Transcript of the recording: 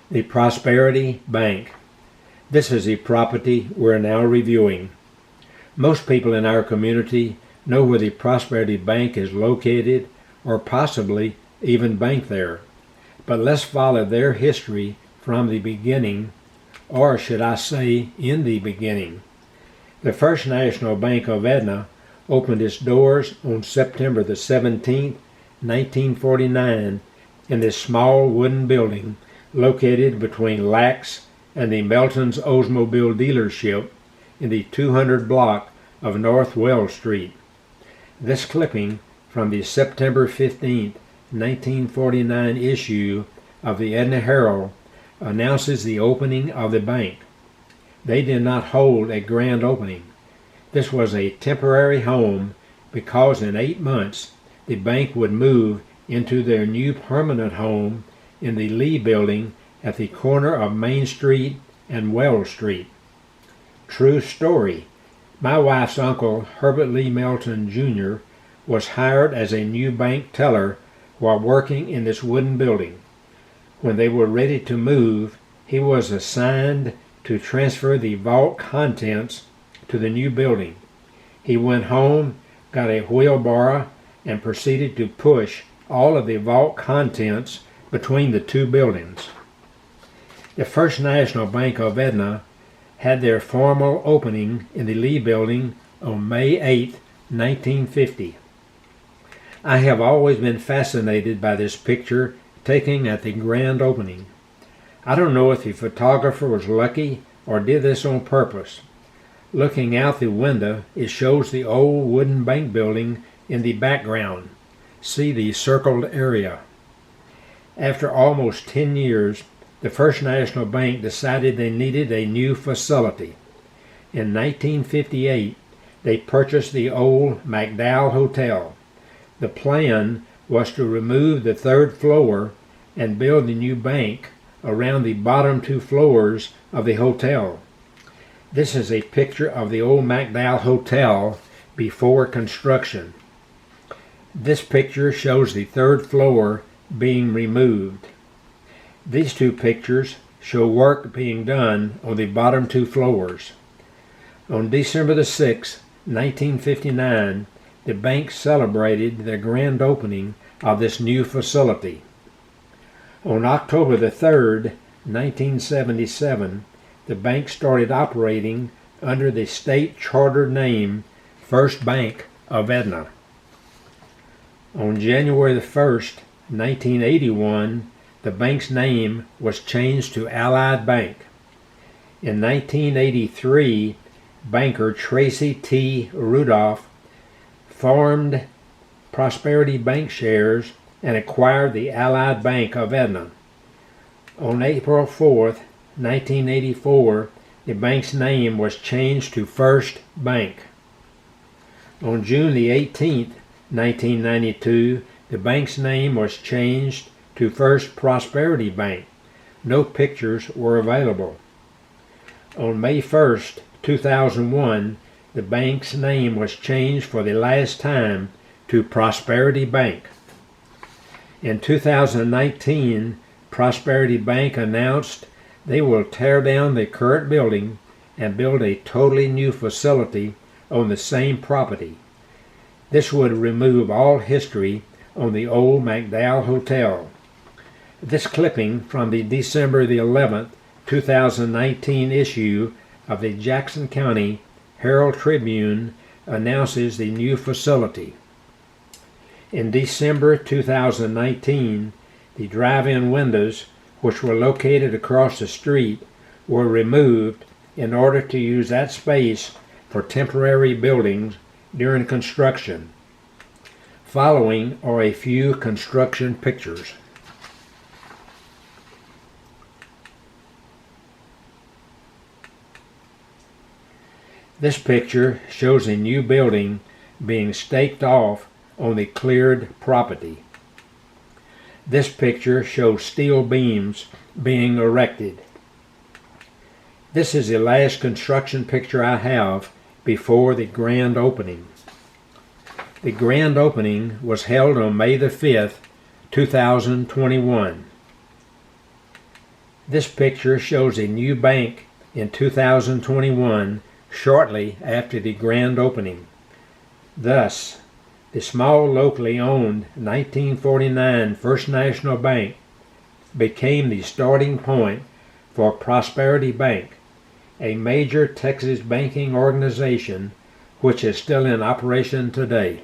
The Prosperity Bank. This is the property we're now reviewing. Most people in our community know where the Prosperity Bank is located, or possibly even bank there. But let's follow their history from the beginning, or should I say, in the beginning. The First National Bank of Edna opened its doors on September the 17th, 1949, in this small wooden building located between Lax and the Melton's Oldsmobile dealership in the 200 block of North Wells Street. This clipping from the September 15, 1949 issue of the Edna Herald announces the opening of the bank. They did not hold a grand opening. This was a temporary home because in 8 months the bank would move into their new permanent home in the Lee Building at the corner of Main Street and Wells Street. True story. My wife's uncle, Herbert Lee Melton Jr., was hired as a new bank teller while working in this wooden building. When they were ready to move, he was assigned to transfer the vault contents to the new building. He went home, got a wheelbarrow, and proceeded to push all of the vault contents between the two buildings. The First National Bank of Edna had their formal opening in the Lee Building on May 8, 1950. I have always been fascinated by this picture taken at the grand opening. I don't know if the photographer was lucky or did this on purpose. Looking out the window, it shows the old wooden bank building in the background. See the circled area. After almost 10 years, the First National Bank decided they needed a new facility. In 1958, they purchased the old McDowell Hotel. The plan was to remove the third floor and build the new bank around the bottom 2 floors of the hotel. This is a picture of the old McDowell Hotel before construction. This picture shows the third floor being removed. These 2 pictures show work being done on the bottom 2 floors. On December the 6th, 1959, the bank celebrated the grand opening of this new facility. On October the 3rd, 1977, the bank started operating under the state chartered name First Bank of Edna. On January the 1st, 1981, the bank's name was changed to Allied Bank. In 1983, banker Tracy T. Rudolph formed Prosperity Bankshares and acquired the Allied Bank of Edna. On April 4th, 1984, the bank's name was changed to First Bank. On June the 18th, 1992, the bank's name was changed to First Prosperity Bank. No pictures were available. On May 1st, 2001, the bank's name was changed for the last time to Prosperity Bank. In 2019, Prosperity Bank announced they will tear down the current building and build a totally new facility on the same property. This would remove all history on the old McDowell Hotel. This clipping from the December the 11th, 2019 issue of the Jackson County Herald Tribune announces the new facility. In December 2019, the drive-in windows, which were located across the street, were removed in order to use that space for temporary buildings during construction. Following are a few construction pictures. This picture shows a new building being staked off on the cleared property. This picture shows steel beams being erected. This is the last construction picture I have before the grand opening. The grand opening was held on May the 5th, 2021. This picture shows a new bank in 2021, shortly after the grand opening. Thus, the small locally owned 1949 First National Bank became the starting point for Prosperity Bank, a major Texas banking organization which is still in operation today.